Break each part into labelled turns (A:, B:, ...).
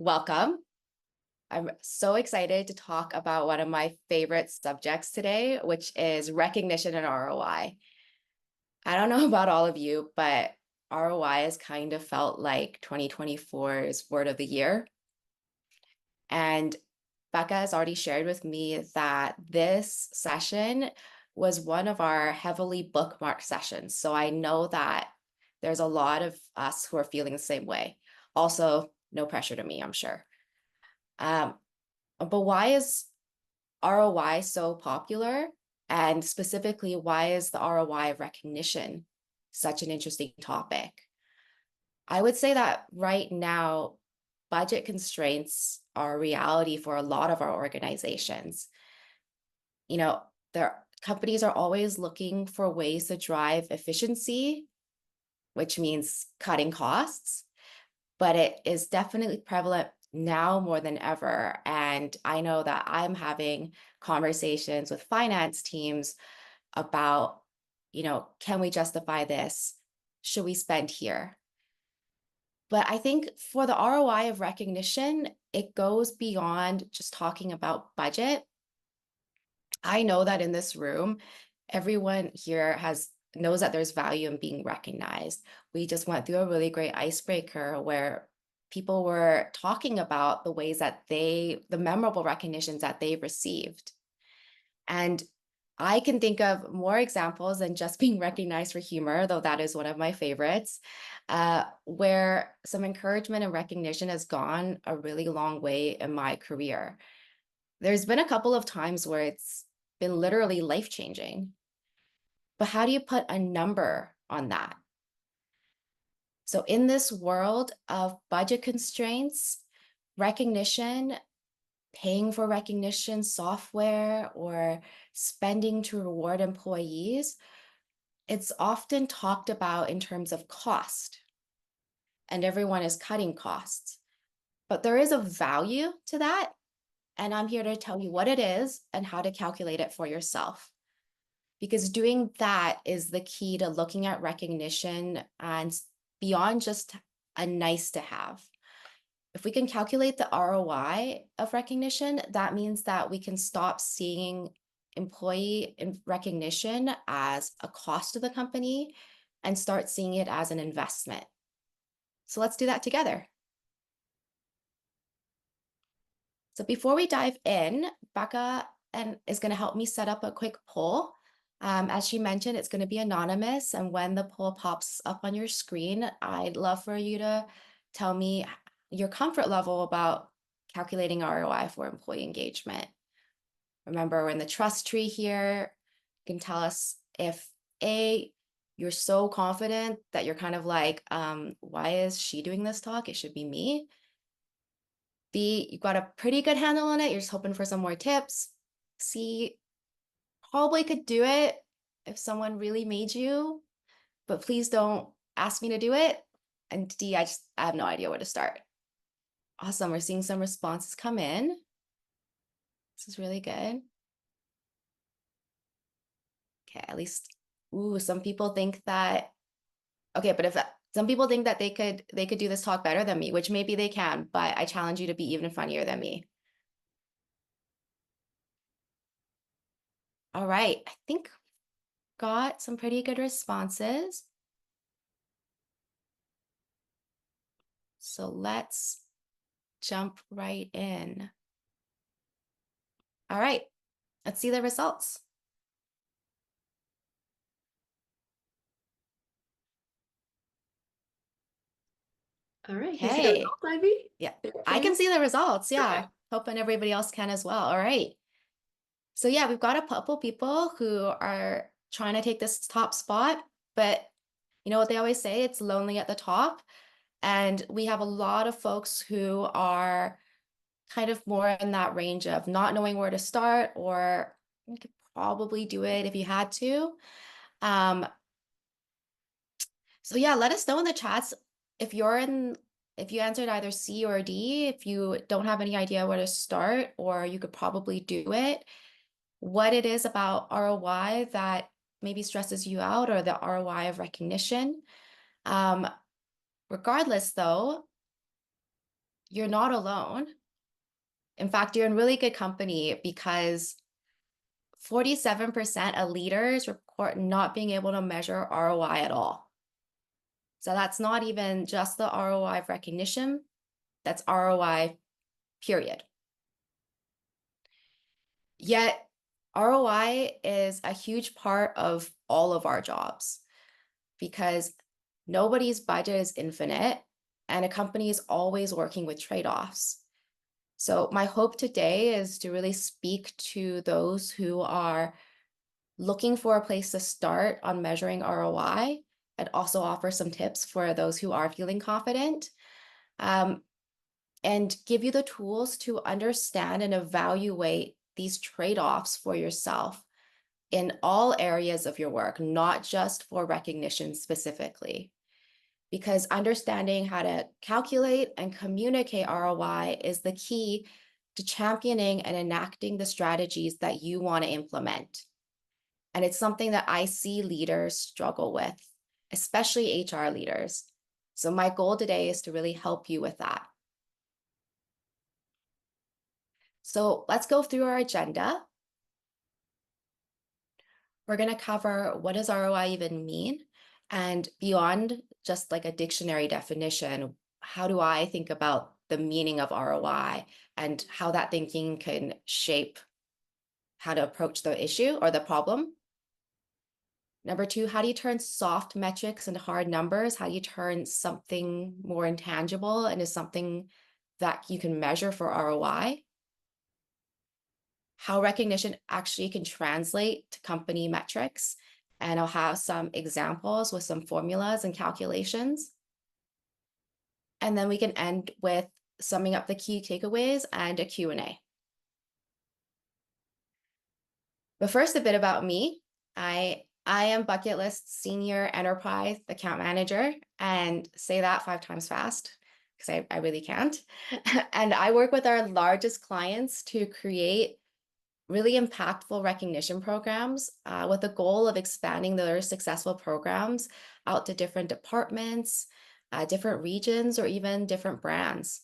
A: welcome. I'm so excited to talk about one of my favorite subjects today, which is recognition and ROI. I don't know about all of you, but ROI has kind of felt like 2024's word of the year. And Becca has already shared with me that this session was one of our heavily bookmarked sessions. So I know that there's a lot of us who are feeling the same way. Also, no pressure to me, I'm sure. Um, but why is ROI so popular? And specifically, why is the ROI of recognition such an interesting topic? I would say that right now, budget constraints are a reality for a lot of our organizations. You know, their companies are always looking for ways to drive efficiency, which means cutting costs, but it is definitely prevalent now more than ever. And I know that I'm having conversations with finance teams about, can we justify this? Should we spend here? But I think for the ROI of recognition, it goes beyond just talking about budget. I know that in this room, everyone here knows that there's value in being recognized. We just went through a really great icebreaker where people were talking about the ways that the memorable recognitions that they received. And I can think of more examples than just being recognized for humor, though that is one of my favorites, where some encouragement and recognition has gone a really long way in my career. There's been a couple of times where it's been literally life-changing. But how do you put a number on that? So in this world of budget constraints, recognition, paying for recognition software, or spending to reward employees, it's often talked about in terms of cost, and everyone is cutting costs. But there is a value to that, and I'm here to tell you what it is and how to calculate it for yourself. Because doing that is the key to looking at recognition and beyond just a nice to have. If we can calculate the ROI of recognition, that means that we can stop seeing employee recognition as a cost to the company and start seeing it as an investment. So let's do that together. So before we dive in, Becca is going to help me set up a quick poll. As she mentioned, it's going to be anonymous. And when the poll pops up on your screen, I'd love for you to tell me your comfort level about calculating ROI for employee engagement. Remember, we're in the trust tree here. You can tell us if A, you're so confident that you're kind of like, why is she doing this talk? It should be me. B, you've got a pretty good handle on it. You're just hoping for some more tips. C, probably could do it if someone really made you, but please don't ask me to do it. And D, I have no idea where to start. Awesome, we're seeing some responses come in. This is really good. Okay, at least, some people think that, okay, but if some people think that they could do this talk better than me, which maybe they can, but I challenge you to be even funnier than me. All right, I think got some pretty good responses. So let's jump right in. All right, let's see the results.
B: All right, you see the results, Ivy?
A: Yeah, I can see the results. Yeah,
B: Okay.
A: hoping everybody else can as well. All right. So yeah, we've got a couple people who are trying to take this top spot, but you know what they always say, it's lonely at the top. And we have a lot of folks who are kind of more in that range of not knowing where to start, or you could probably do it if you had to. So yeah, let us know in the chats if if you answered either C or D, if you don't have any idea where to start, or you could probably do it, what it is about ROI that maybe stresses you out, or the ROI of recognition. Regardless though, you're not alone. In fact, you're in really good company because 47% of leaders report not being able to measure ROI at all. So that's not even just the ROI of recognition, that's ROI, period. Yet, ROI is a huge part of all of our jobs because nobody's budget is infinite and a company is always working with trade-offs. So my hope today is to really speak to those who are looking for a place to start on measuring ROI and also offer some tips for those who are feeling confident, and give you the tools to understand and evaluate these trade-offs for yourself in all areas of your work, not just for recognition specifically. Because understanding how to calculate and communicate ROI is the key to championing and enacting the strategies that you want to implement. And it's something that I see leaders struggle with, especially HR leaders. So my goal today is to really help you with that. So let's go through our agenda. We're going to cover what does ROI even mean? And beyond just like a dictionary definition, how do I think about the meaning of ROI and how that thinking can shape how to approach the issue or the problem? Number two, how do you turn soft metrics into hard numbers? How do you turn something more intangible into something that you can measure for ROI? How recognition actually can translate to company metrics. And I'll have some examples with some formulas and calculations. And then we can end with summing up the key takeaways and a Q&A. But first, a bit about me. I am Bucketlist Senior Enterprise Account Manager, and say that 5 times fast because I really can't. And I work with our largest clients to create really impactful recognition programs with the goal of expanding their successful programs out to different departments, different regions, or even different brands.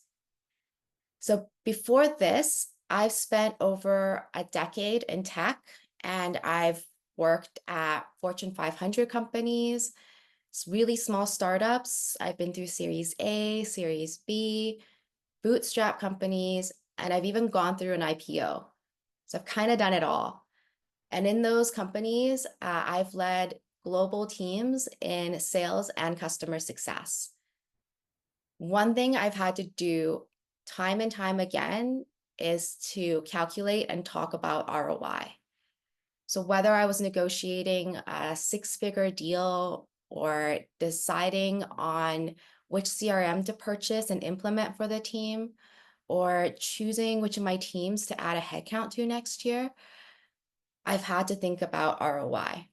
A: So before this, I've spent over a decade in tech, and I've worked at Fortune 500 companies, really small startups. I've been through Series A, Series B, bootstrap companies, and I've even gone through an IPO. So I've kind of done it all. And in those companies, I've led global teams in sales and customer success. One thing I've had to do time and time again is to calculate and talk about ROI. So whether I was negotiating a 6-figure deal or deciding on which CRM to purchase and implement for the team, or choosing which of my teams to add a headcount to next year, I've had to think about ROI.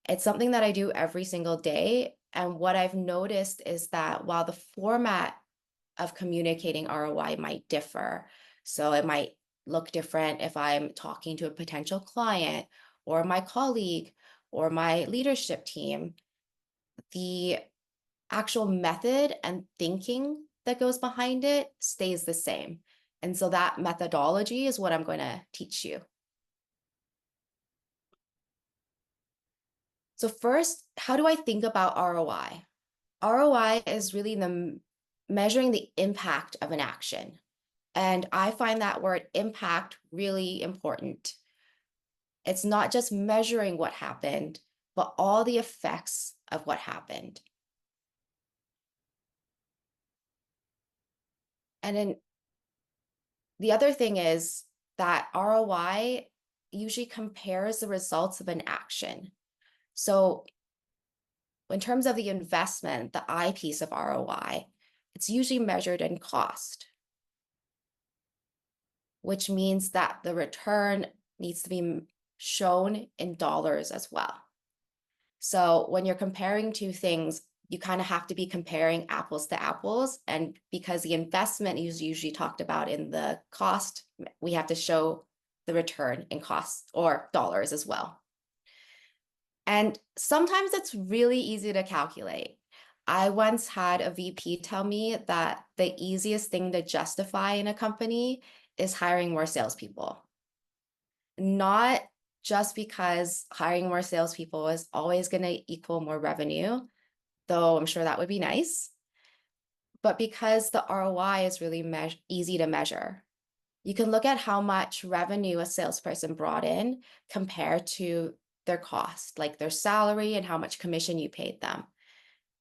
A: It's something that I do every single day. And what I've noticed is that while the format of communicating ROI might differ, so it might look different if I'm talking to a potential client or my colleague or my leadership team, the actual method and thinking that goes behind it stays the same. And so that methodology is what I'm going to teach you. So first, how do I think about ROI? ROI is really measuring the impact of an action. And I find that word impact really important. It's not just measuring what happened, but all the effects of what happened. And then the other thing is that ROI usually compares the results of an action. So in terms of the investment, the I piece of ROI, it's usually measured in cost, which means that the return needs to be shown in dollars as well. So when you're comparing two things, you kind of have to be comparing apples to apples. And because the investment is usually talked about in the cost, we have to show the return in costs or dollars as well. And sometimes it's really easy to calculate. I once had a VP tell me that the easiest thing to justify in a company is hiring more salespeople. Not just because hiring more salespeople is always going to equal more revenue, though I'm sure that would be nice, but because the ROI is really easy to measure. You can look at how much revenue a salesperson brought in compared to their cost, like their salary and how much commission you paid them.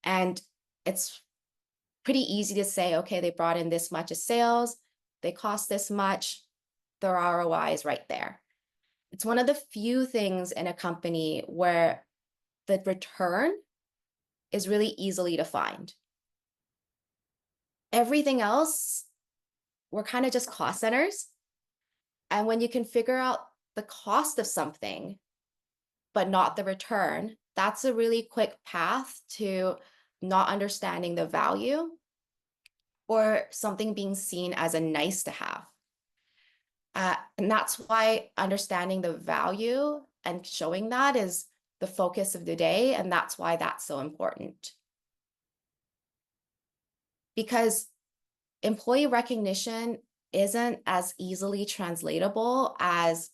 A: And it's pretty easy to say, okay, they brought in this much of sales, they cost this much, their ROI is right there. It's one of the few things in a company where the return is really easily defined. Everything else, we're kind of just cost centers. And when you can figure out the cost of something, but not the return, that's a really quick path to not understanding the value or something being seen as a nice to have. And that's why understanding the value and showing that is the focus of the day. And that's why that's so important. Because employee recognition isn't as easily translatable as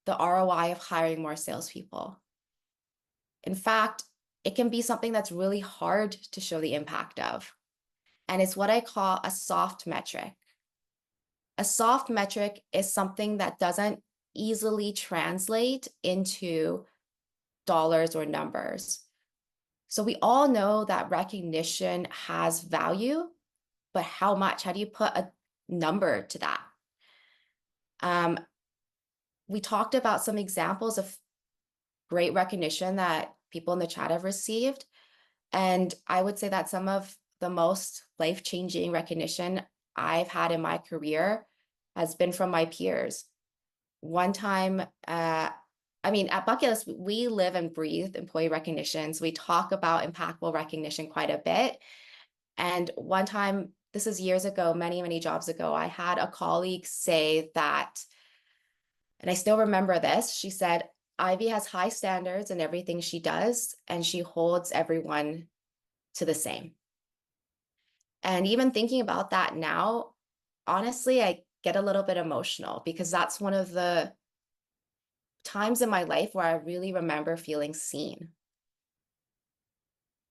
A: the ROI of hiring more salespeople. In fact, it can be something that's really hard to show the impact of. And it's what I call a soft metric. A soft metric is something that doesn't easily translate into dollars or numbers. So we all know that recognition has value, but how much? How do you put a number to that? We talked about some examples of great recognition that people in the chat have received. And I would say that some of the most life-changing recognition I've had in my career has been from my peers. One time, at Bucketlist, we live and breathe employee recognition. So we talk about impactful recognition quite a bit. And one time, this is years ago, many, many jobs ago, I had a colleague say that, and I still remember this, she said, Ivy has high standards in everything she does, and she holds everyone to the same. And even thinking about that now, honestly, I get a little bit emotional because that's one of the times in my life where I really remember feeling seen.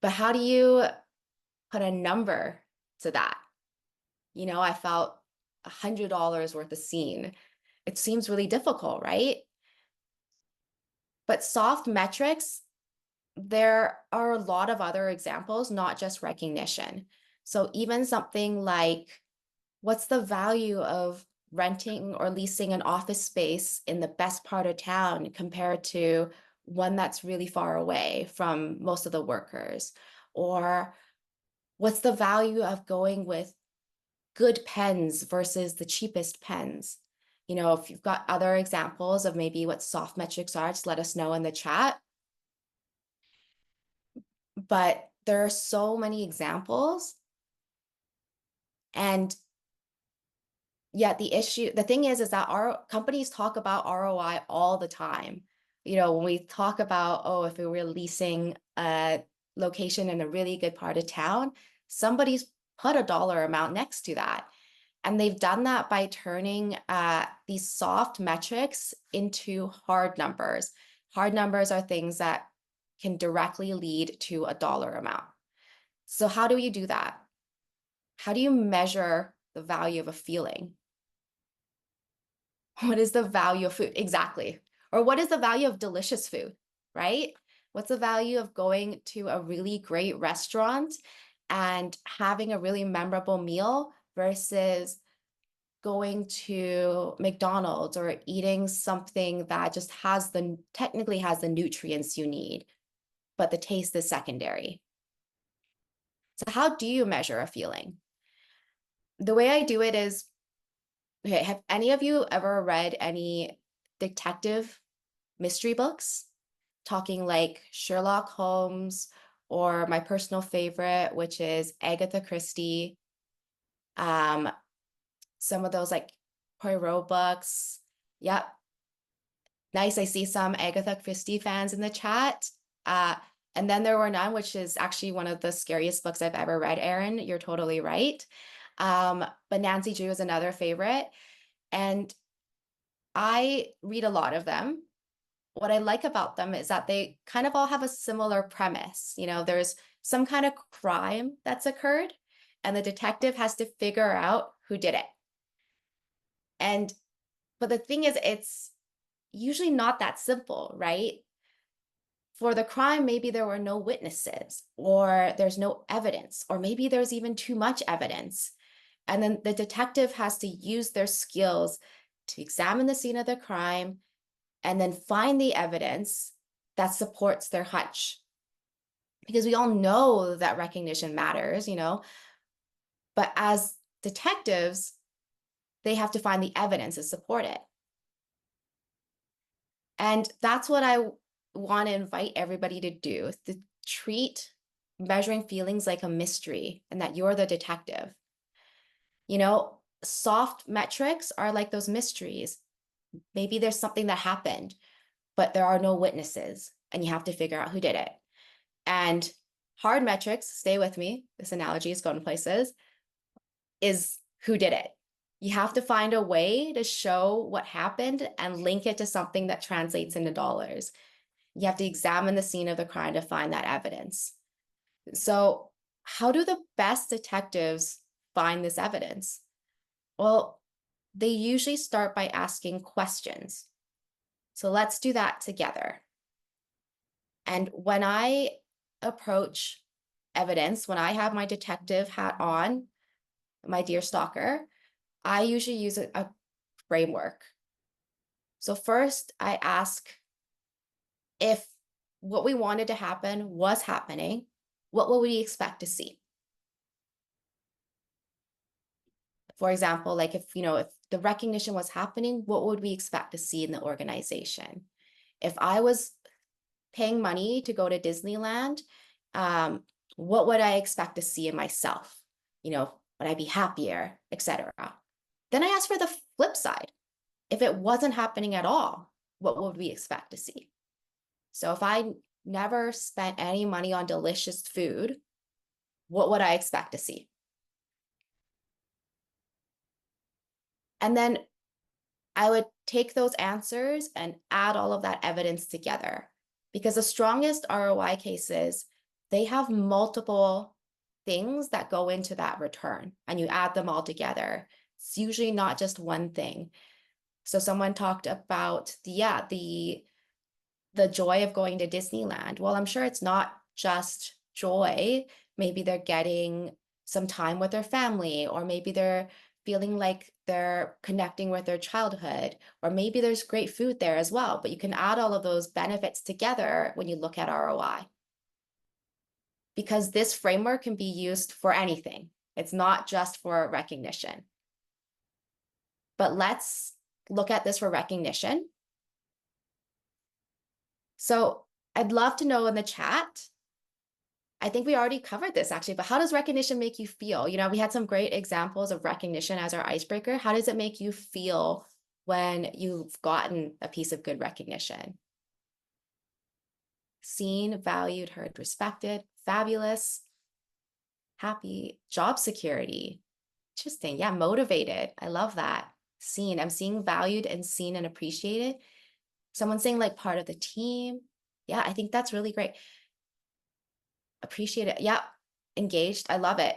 A: But how do you put a number to that? I felt $100 worth of seen. It seems really difficult, right? But soft metrics, there are a lot of other examples, not just recognition. So even something like, what's the value of renting or leasing an office space in the best part of town compared to one that's really far away from most of the workers? Or what's the value of going with good pens versus the cheapest pens? If you've got other examples of maybe what soft metrics are, just let us know in the chat. But there are so many examples. And yet the thing is that our companies talk about ROI all the time. When we talk about, oh, if we were leasing a location in a really good part of town, somebody's put a dollar amount next to that. And they've done that by turning these soft metrics into hard numbers. Hard numbers are things that can directly lead to a dollar amount. So how do you do that? How do you measure the value of a feeling? What is the value of food? Exactly. Or what is the value of delicious food, right? What's the value of going to a really great restaurant and having a really memorable meal versus going to McDonald's or eating something that just technically has the nutrients you need, but the taste is secondary. So how do you measure a feeling? The way I do it is, okay, have any of you ever read any detective mystery books? Talking like Sherlock Holmes or my personal favorite, which is Agatha Christie. Some of those like Poirot books. Yep. Nice. I see some Agatha Christie fans in the chat. And Then There Were None, which is actually one of the scariest books I've ever read, Erin. You're totally right. But Nancy Drew is another favorite. And I read a lot of them. What I like about them is that they kind of all have a similar premise. There's some kind of crime that's occurred, and the detective has to figure out who did it. And but the thing is, it's usually not that simple, right? For the crime, maybe there were no witnesses, or there's no evidence, or maybe there's even too much evidence. And then the detective has to use their skills to examine the scene of the crime and then find the evidence that supports their hunch. Because we all know that recognition matters, but as detectives, they have to find the evidence to support it. And that's what I want to invite everybody to do, to treat measuring feelings like a mystery and that you're the detective. Soft metrics are like those mysteries. Maybe there's something that happened, but there are no witnesses, and you have to figure out who did it. And hard metrics, stay with me, this analogy is going places, is who did it. You have to find a way to show what happened and link it to something that translates into dollars. You have to examine the scene of the crime to find that evidence. So, how do the best detectives find this evidence? Well, they usually start by asking questions. So, let's do that together. And when I approach evidence, when I have my detective hat on, my dear stalker, I usually use a framework. So first, I ask if what we wanted to happen was happening, what would we expect to see? For example, like if the recognition was happening, what would we expect to see in the organization? If I was paying money to go to Disneyland, um, what would I expect to see in myself? Would I be happier, etc.? Then I ask for the flip side. If it wasn't happening at all, what would we expect to see? So if I never spent any money on delicious food, what would I expect to see? And then I would take those answers and add all of that evidence together, because the strongest ROI cases, they have multiple things that go into that return, and you add them all together. It's usually not just one thing. So someone talked about the joy of going to Disneyland. Well, I'm sure it's not just joy. Maybe they're getting some time with their family, or maybe they're feeling like they're connecting with their childhood, or maybe there's great food there as well. But you can add all of those benefits together when you look at ROI, because this framework can be used for anything. It's not just for recognition. But let's look at this for recognition. So I'd love to know in the chat. I think we already covered this actually, but how does recognition make you feel? We had some great examples of recognition as our icebreaker. How does it make you feel when you've gotten a piece of good recognition? Seen, valued, heard, respected, fabulous, happy, job security. Interesting. Yeah, motivated. I love that. Seen. I'm seeing valued and seen and appreciated. Someone saying like part of the team. Yeah, I think that's really great. Appreciate it. Yeah, engaged. I love it.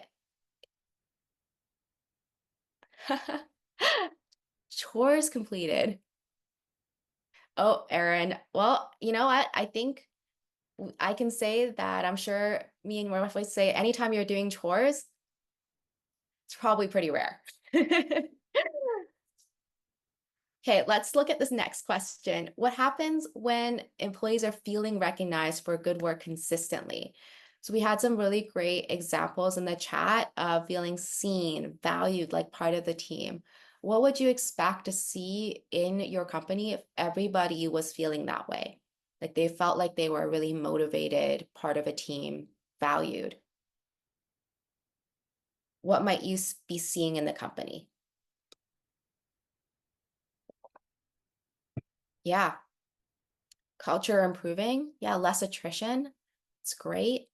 A: Chores completed. Oh, Erin. Well, you know what? I think I can say that I'm sure me and my wife would say anytime you're doing chores, it's probably pretty rare. Okay, let's look at this next question. What happens when employees are feeling recognized for good work consistently? So we had some really great examples in the chat of feeling seen, valued, like part of the team. What would you expect to see in your company if everybody was feeling that way? Like they felt like they were really motivated, part of a team, valued. What might you be seeing in the company? Yeah, culture improving. Yeah, less attrition. It's great.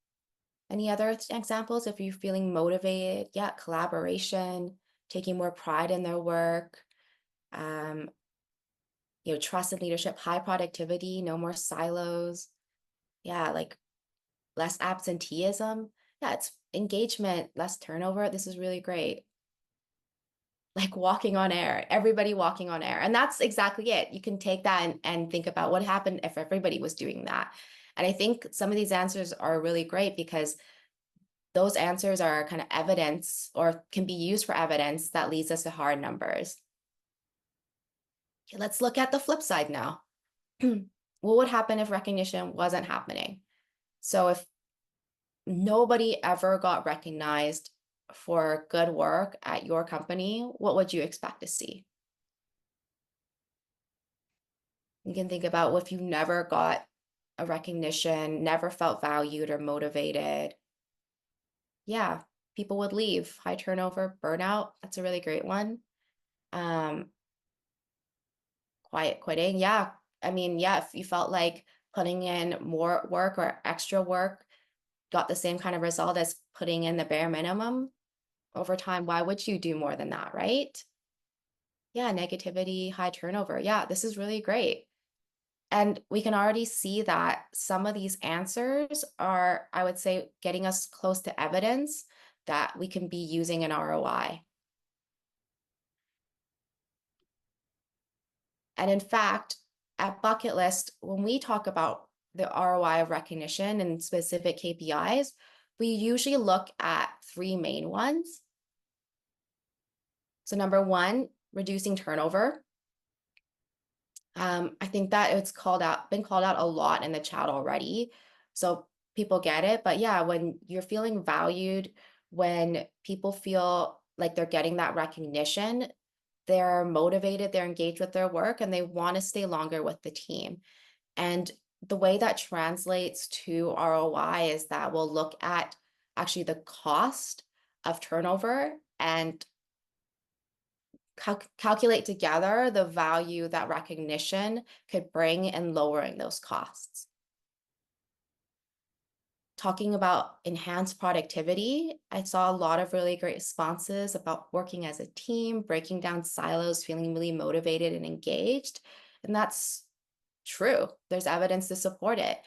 A: Any other examples if you're feeling motivated? Yeah, collaboration, taking more pride in their work, um, trust and leadership, high productivity, no more silos. Yeah, like less absenteeism. Yeah, it's engagement, less turnover. This is really great. Like walking on air, everybody walking on air. And that's exactly it. You can take that and think about what happened if everybody was doing that. And I think some of these answers are really great because those answers are kind of evidence or can be used for evidence that leads us to hard numbers. Okay, let's look at the flip side now. What would happen if recognition wasn't happening? So if nobody ever got recognized for good work at your company, what would you expect to see? You can think about if you never got a recognition, never felt valued or motivated. Yeah, people would leave. High turnover, burnout. That's a really great one. Um, quiet quitting. Yeah. I mean, yeah, if you felt like putting in more work or extra work got the same kind of result as putting in the bare minimum over time, why would you do more than that, right? Yeah, negativity, high turnover. Yeah, this is really great. And we can already see that some of these answers are, I would say, getting us close to evidence that we can be using an ROI. And in fact, at Bucketlist, when we talk about the ROI of recognition and specific KPIs, we usually look at three main ones. So number one, reducing turnover. I think that it's been called out a lot in the chat already. So people get it. But yeah, when you're feeling valued, when people feel like they're getting that recognition, they're motivated, they're engaged with their work, and they want to stay longer with the team. And the way that translates to ROI is that we'll look at actually the cost of turnover and calculate together the value that recognition could bring in lowering those costs. Talking about enhanced productivity, I saw a lot of really great responses about working as a team, breaking down silos, feeling really motivated and engaged. And that's true. There's evidence to support it.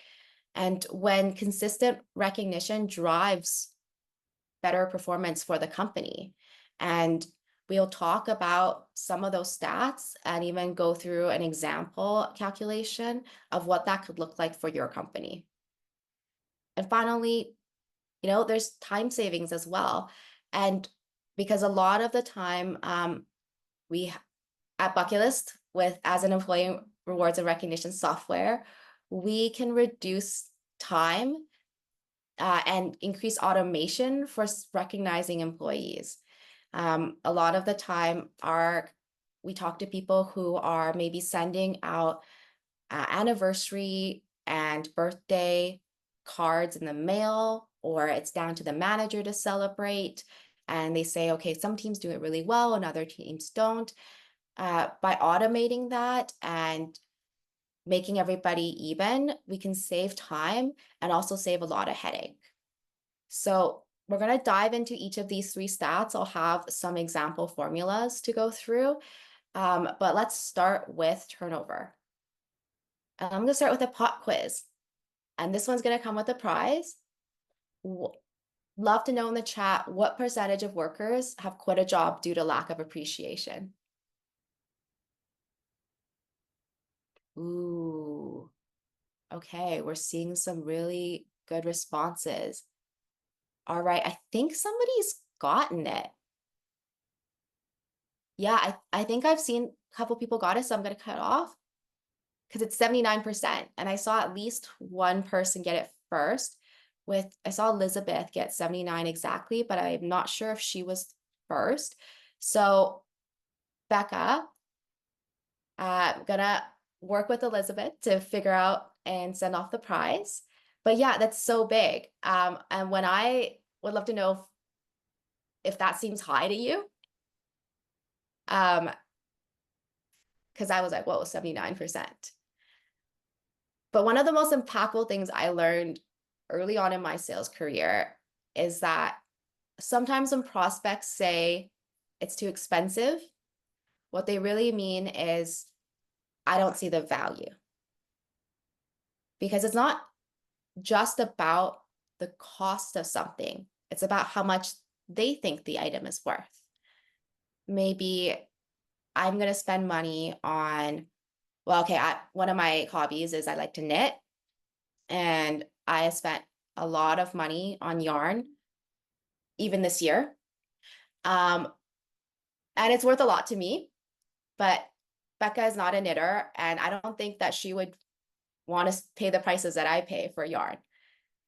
A: And when consistent recognition drives better performance for the company. And we'll talk about some of those stats and even go through an example calculation of what that could look like for your company. And finally, there's time savings as well. And because a lot of the time, we at Bucketlist with as an employee rewards and recognition software, we can reduce time and increase automation for recognizing employees. A lot of the time, we talk to people who are maybe sending out anniversary and birthday cards in the mail, or it's down to the manager to celebrate. And they say, okay, some teams do it really well and other teams don't. By automating that and making everybody even, we can save time and also save a lot of headache. So we're going to dive into each of these three stats. I'll have some example formulas to go through, but let's start with turnover. I'm going to start with a pop quiz, and this one's going to come with a prize. Love to know in the chat what percentage of workers have quit a job due to lack of appreciation. Ooh, okay, we're seeing some really good responses. All right, I think somebody's gotten it. Yeah, I think I've seen a couple people got it, so I'm going to cut off because it's 79%. And I saw at least one person get it first. I saw Elizabeth get 79 exactly, but I'm not sure if she was first. So Becca, I'm gonna work with Elizabeth to figure out and send off the prize. But yeah, that's so big. And when I would love to know if that seems high to you. Because I was like, whoa, 79%. But one of the most impactful things I learned early on in my sales career is that sometimes when prospects say it's too expensive, what they really mean is, I don't see the value. Because it's not just about the cost of something, it's about how much they think the item is worth. Maybe I'm going to spend money on, well, okay, one of my hobbies is I like to knit, and I spent a lot of money on yarn even this year. And it's worth a lot to me, but Becca is not a knitter, and I don't think that she would want to pay the prices that I pay for yarn.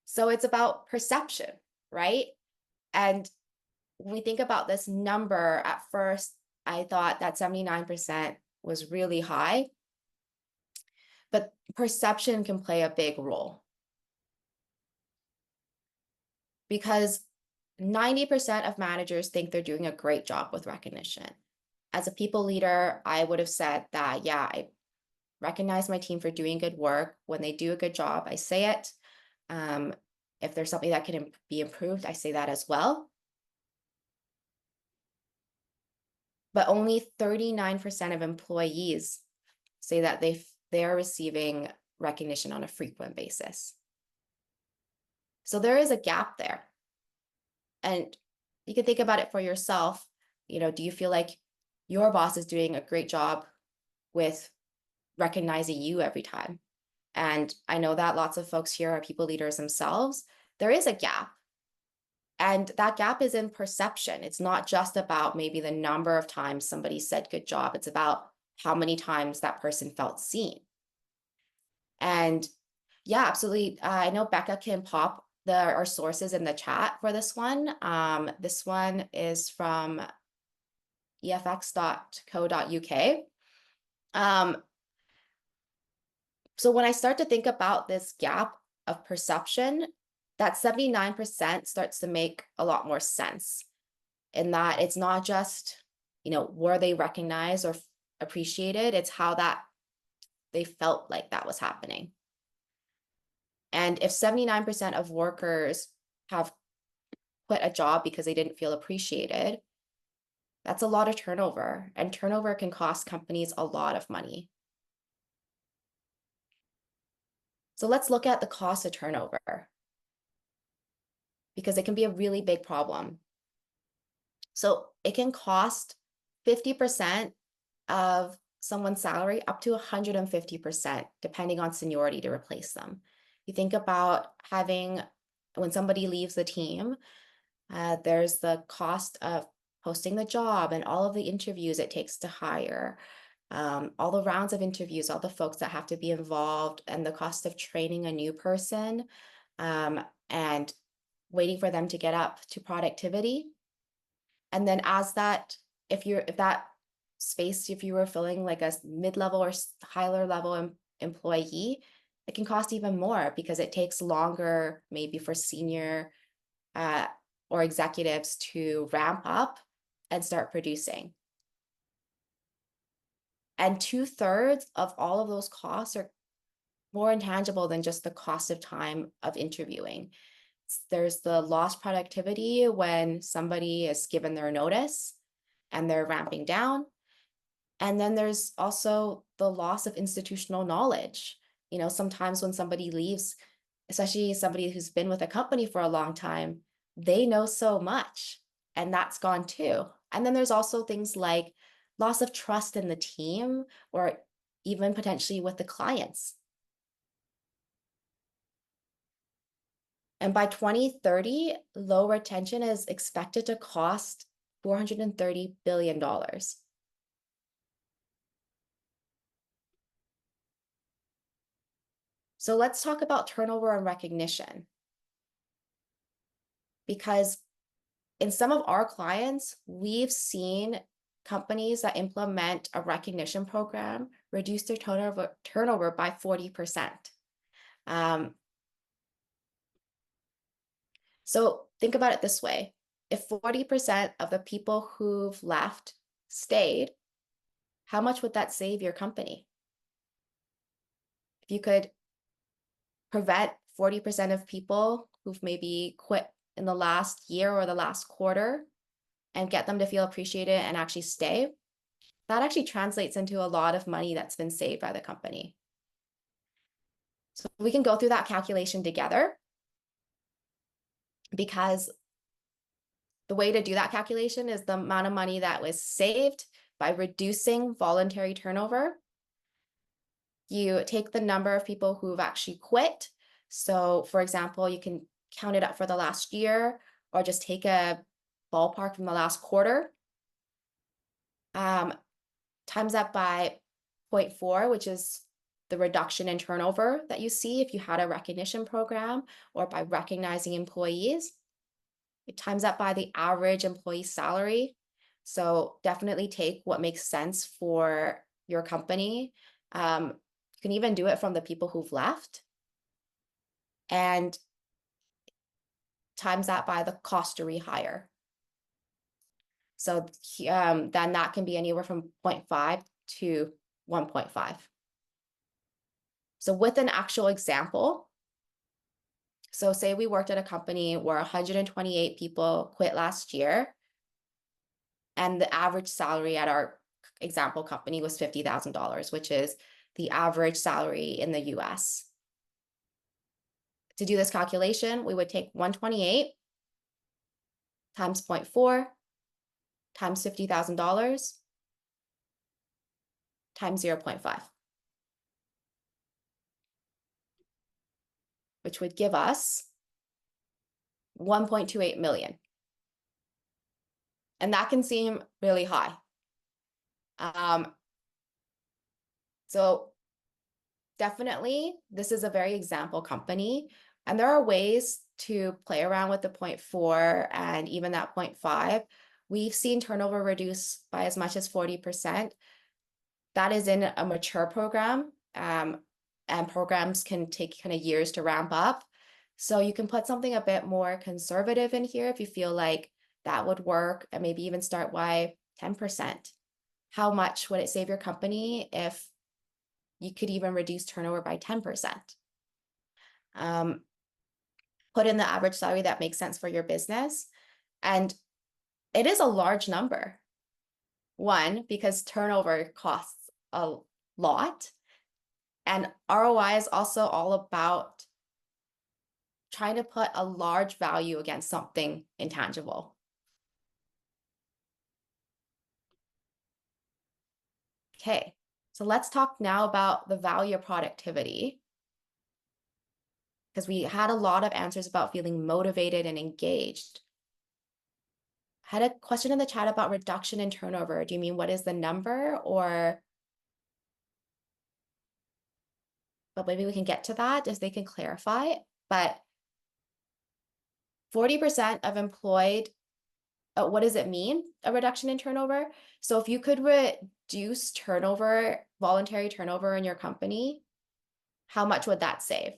A: So it's about perception, right? And when we think about this number, at first, I thought that 79% was really high, but perception can play a big role because 90% of managers think they're doing a great job with recognition. As a people leader, I would have said that, yeah, I recognize my team for doing good work. When they do a good job, I say it. If there's something that can be improved, I say that as well. But only 39% of employees say that they're receiving recognition on a frequent basis. So there is a gap there. And you can think about it for yourself. Do you feel like your boss is doing a great job with recognizing you every time? And I know that lots of folks here are people leaders themselves. There is a gap. And that gap is in perception. It's not just about maybe the number of times somebody said good job. It's about how many times that person felt seen. And yeah, absolutely. I know Becca can pop our sources in the chat for this one. This one is from efx.co.uk. So when I start to think about this gap of perception, that 79% starts to make a lot more sense, in that it's not just, were they recognized or appreciated? It's how that they felt like that was happening. And if 79% of workers have quit a job because they didn't feel appreciated, that's a lot of turnover, and turnover can cost companies a lot of money. So let's look at the cost of turnover, because it can be a really big problem. So it can cost 50% of someone's salary up to 150%, depending on seniority, to replace them. You think about when somebody leaves the team, there's the cost of posting the job and all of the interviews it takes to hire, all the rounds of interviews, all the folks that have to be involved, and the cost of training a new person, and waiting for them to get up to productivity. And then if you were filling like a mid-level or higher level employee, it can cost even more because it takes longer maybe for senior or executives to ramp up and start producing. And 2/3 of all of those costs are more intangible than just the cost of time of interviewing. There's the lost productivity when somebody is given their notice and they're ramping down. And then there's also the loss of institutional knowledge. Sometimes when somebody leaves, especially somebody who's been with a company for a long time, they know so much, and that's gone too. And then there's also things like loss of trust in the team, or even potentially with the clients. And by 2030, low retention is expected to cost $430 billion. So let's talk about turnover and recognition. Because in some of our clients, we've seen companies that implement a recognition program reduce their turnover by 40%. So think about it this way. If 40% of the people who've left stayed, how much would that save your company? If you could prevent 40% of people who've maybe quit in the last year or the last quarter and get them to feel appreciated and actually stay, that actually translates into a lot of money that's been saved by the company. So we can go through that calculation together, because the way to do that calculation is the amount of money that was saved by reducing voluntary turnover. You take the number of people who've actually quit. So for example, you can count it up for the last year, or just take a ballpark from the last quarter. Times that by 0.4, which is the reduction in turnover that you see if you had a recognition program or by recognizing employees. It times that by the average employee salary. So definitely take what makes sense for your company. You can even do it from the people who've left, and times that by the cost to rehire. So then that can be anywhere from 0.5 to 1.5. So with an actual example, so say we worked at a company where 128 people quit last year, and the average salary at our example company was $50,000, which is the average salary in the US. To do this calculation, we would take 128 times 0.4 times $50,000 times 0.5, which would give us 1.28 million. And that can seem really high. So definitely, this is a very example company, and there are ways to play around with the 0.4 and even that 0.5. We've seen turnover reduce by as much as 40%. That is in a mature program, and programs can take kind of years to ramp up. So you can put something a bit more conservative in here if you feel like that would work, and maybe even start by 10%. How much would it save your company if you could even reduce turnover by 10%? Put in the average salary that makes sense for your business. And it is a large number. One, because turnover costs a lot. And ROI is also all about trying to put a large value against something intangible. Okay, so let's talk now about the value of productivity, because we had a lot of answers about feeling motivated and engaged. I had a question in the chat about reduction in turnover. Do you mean what is the number, or? But maybe we can get to that if they can clarify. But 40% of employed, what does it mean, a reduction in turnover? So if you could reduce turnover, voluntary turnover in your company, how much would that save?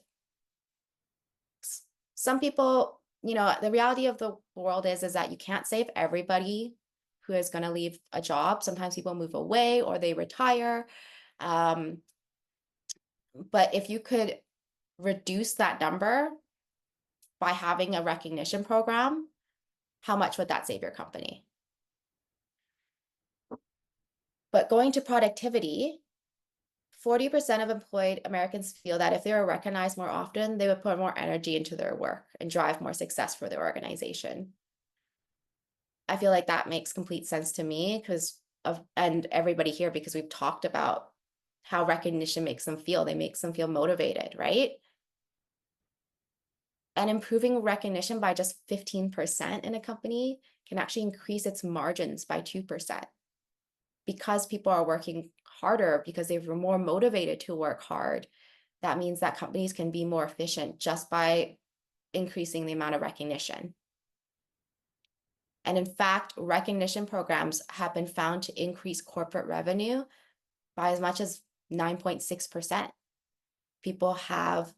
A: Some people, the reality of the world is that you can't save everybody who is going to leave a job. Sometimes people move away or they retire. But if you could reduce that number by having a recognition program, how much would that save your company? But going to productivity, 40% of employed Americans feel that if they were recognized more often, they would put more energy into their work and drive more success for their organization. I feel like that makes complete sense to me and everybody here, because we've talked about how recognition makes them feel. They makes them feel motivated, right? And improving recognition by just 15% in a company can actually increase its margins by 2%. Because people are working harder, because they're more motivated to work hard, that means that companies can be more efficient just by increasing the amount of recognition. And in fact, recognition programs have been found to increase corporate revenue by as much as 9.6%. People have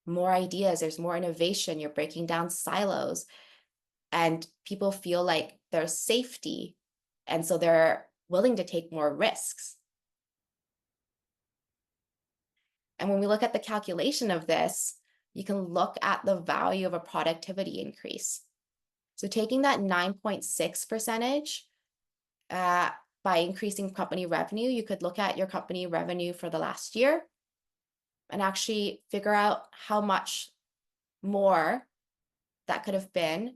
A: more ideas, there's more innovation, you're breaking down silos, and people feel like there's safety, and so they're willing to take more risks. And when we look at the calculation of this, you can look at the value of a productivity increase. So taking that 9.6% by increasing company revenue, you could look at your company revenue for the last year and actually figure out how much more that could have been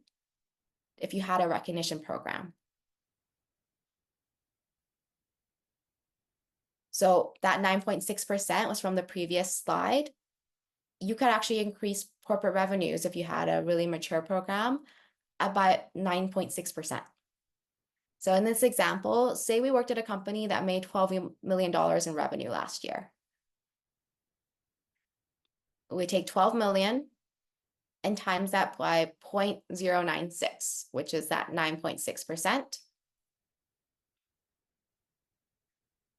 A: if you had a recognition program. So that 9.6% was from the previous slide. You could actually increase corporate revenues if you had a really mature program by 9.6%. So in this example, say we worked at a company that made $12 million in revenue last year. We take 12 million and times that by 0.096, which is that 9.6%.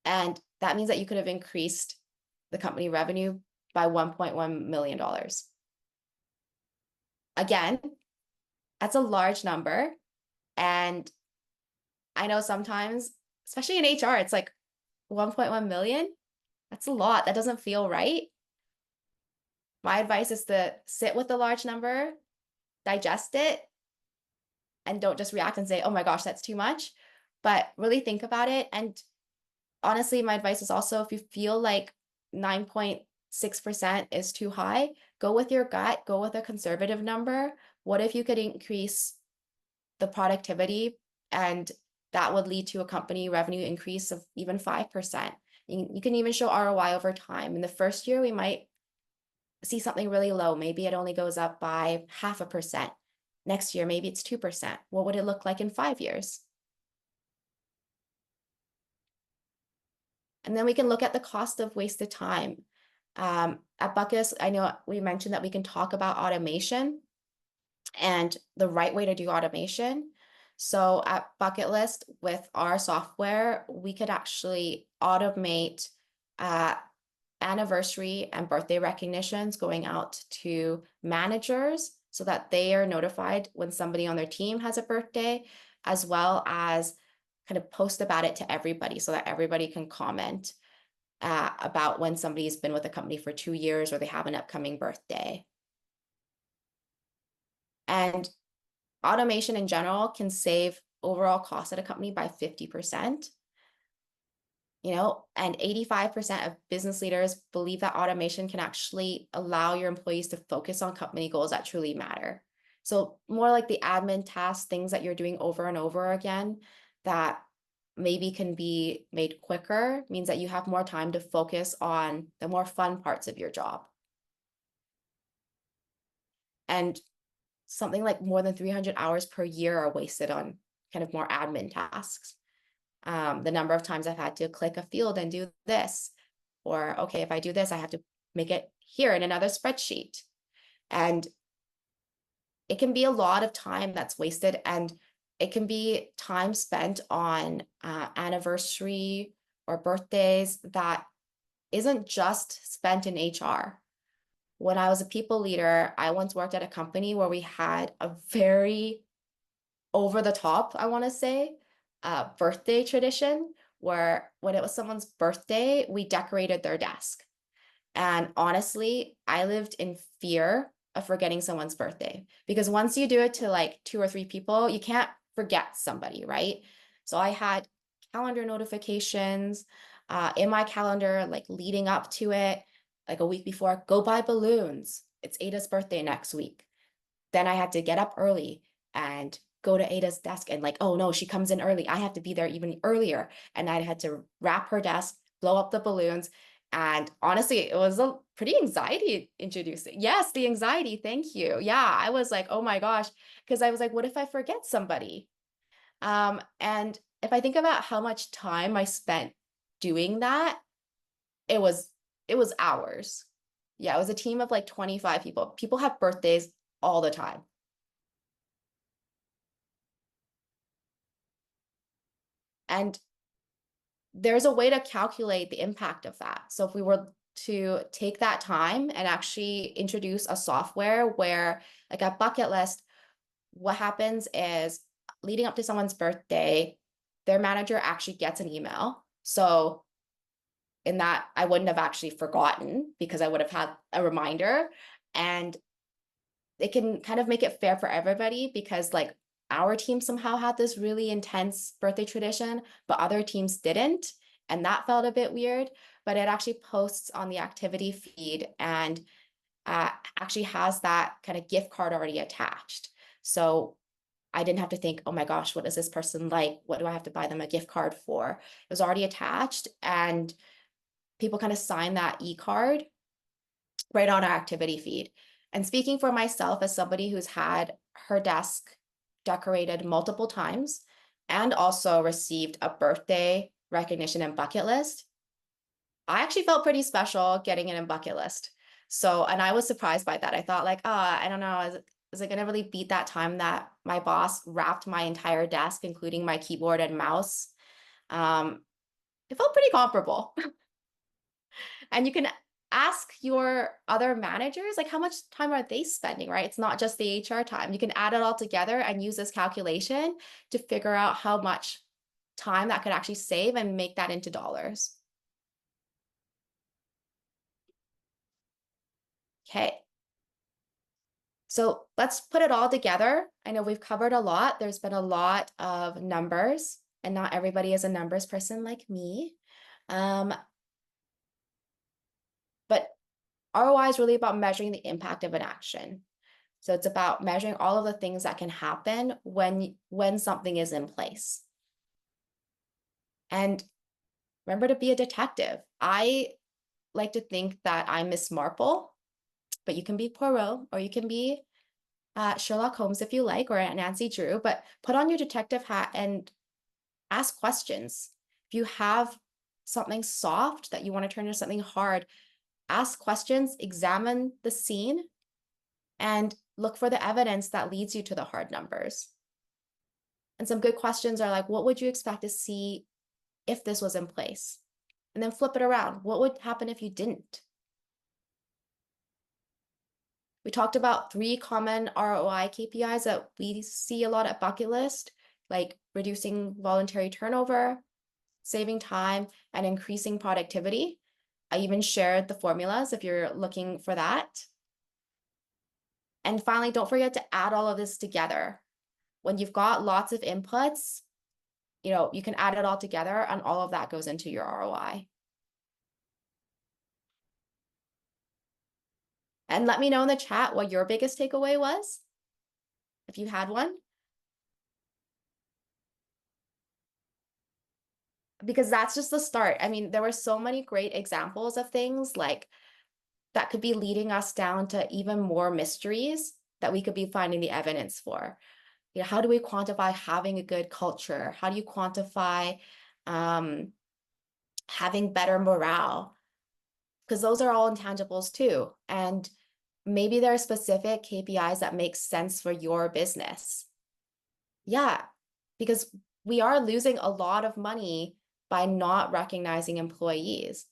A: And that means that you could have increased the company revenue by $1.1 million. Again, that's a large number. And I know sometimes, especially in HR, it's like 1.1 million. That's a lot. That doesn't feel right. My advice is to sit with the large number, digest it, and don't just react and say, oh my gosh, that's too much. But really think about it. And honestly, my advice is also if you feel like 9.6% is too high, go with your gut, go with a conservative number. What if you could increase the productivity and that would lead to a company revenue increase of even 5%? You can even show ROI over time. In the first year, we might see something really low. Maybe it only goes up by 0.5%. Next year, maybe it's 2%. What would it look like in 5 years? And then we can look at the cost of wasted time. At Bucketlist, I know we mentioned that we can talk about automation and the right way to do automation. So at Bucketlist, with our software, we could actually automate anniversary and birthday recognitions going out to managers so that they are notified when somebody on their team has a birthday, as well as kind of post about it to everybody so that everybody can comment about when somebody's been with a company for 2 years or they have an upcoming birthday. And automation in general can save overall costs at a company by 50%. And 85% of business leaders believe that automation can actually allow your employees to focus on company goals that truly matter. So more like the admin tasks, things that you're doing over and over again that maybe can be made quicker, means that you have more time to focus on the more fun parts of your job. And something like more than 300 hours per year are wasted on kind of more admin tasks. The number of times I've had to click a field and do this, or okay, if I do this, I have to make it here in another spreadsheet. And it can be a lot of time that's wasted, and it can be time spent on anniversary or birthdays that isn't just spent in HR. When I was a people leader, I once worked at a company where we had a very over the top, I want to say, birthday tradition where when it was someone's birthday, we decorated their desk. And honestly, I lived in fear of forgetting someone's birthday because once you do it to like 2 or 3 people, you can't forget somebody, right? So I had calendar notifications in my calendar, like leading up to it, like a week before, go buy balloons. It's Ada's birthday next week. Then I had to get up early and go to Ada's desk and like, oh no, she comes in early. I have to be there even earlier. And I had to wrap her desk, blow up the balloons. And honestly, it was a pretty anxiety introducing. Yes, the anxiety. Thank you. Yeah, I was like, oh my gosh, because I was like, what if I forget somebody? And if I think about how much time I spent doing that, it was hours. Yeah, it was a team of like 25 people. People have birthdays all the time. And there's a way to calculate the impact of that. So if we were to take that time and actually introduce a software where, like at Bucketlist, what happens is leading up to someone's birthday, their manager actually gets an email. So in that, I wouldn't have actually forgotten because I would have had a reminder. and it can kind of make it fair for everybody because like our team somehow had this really intense birthday tradition, but other teams didn't. And that felt a bit weird, but it actually posts on the activity feed and actually has that kind of gift card already attached. So I didn't have to think, oh my gosh, what is this person like? What do I have to buy them a gift card for? It was already attached, and people kind of sign that e-card right on our activity feed. And speaking for myself as somebody who's had her desk decorated multiple times and also received a birthday recognition and Bucketlist, I actually felt pretty special getting it in Bucketlist. So, and I was surprised by that. I thought like, I don't know, is it gonna really beat that time that my boss wrapped my entire desk, including my keyboard and mouse? Um, it felt pretty comparable. And you can ask your other managers, like how much time are they spending, right? It's not just the HR time. You can add it all together and use this calculation to figure out how much time that could actually save and make that into dollars. Okay. So let's put it all together. I know we've covered a lot. There's been a lot of numbers, and not everybody is a numbers person like me. But ROI is really about measuring the impact of an action. So it's about measuring all of the things that can happen when something is in place. And remember to be a detective. I like to think that I'm Miss Marple, but you can be Poirot or you can be Sherlock Holmes if you like, or Nancy Drew, but put on your detective hat and ask questions. If you have something soft that you want to turn into something hard, ask questions, examine the scene, and look for the evidence that leads you to the hard numbers. And some good questions are like, what would you expect to see if this was in place? And then flip it around. What would happen if you didn't? We talked about 3 common ROI KPIs that we see a lot at Bucketlist, like reducing voluntary turnover, saving time, and increasing productivity. I even shared the formulas if you're looking for that. And finally, don't forget to add all of this together. When you've got lots of inputs, you can add it all together and all of that goes into your ROI. And let me know in the chat what your biggest takeaway was, if you had one. Because that's just the start. I mean, there were so many great examples of things like that could be leading us down to even more mysteries that we could be finding the evidence for. How do we quantify having a good culture? How do you quantify having better morale? Because those are all intangibles too. And maybe there are specific KPIs that make sense for your business. Yeah, because we are losing a lot of money by not recognizing employees.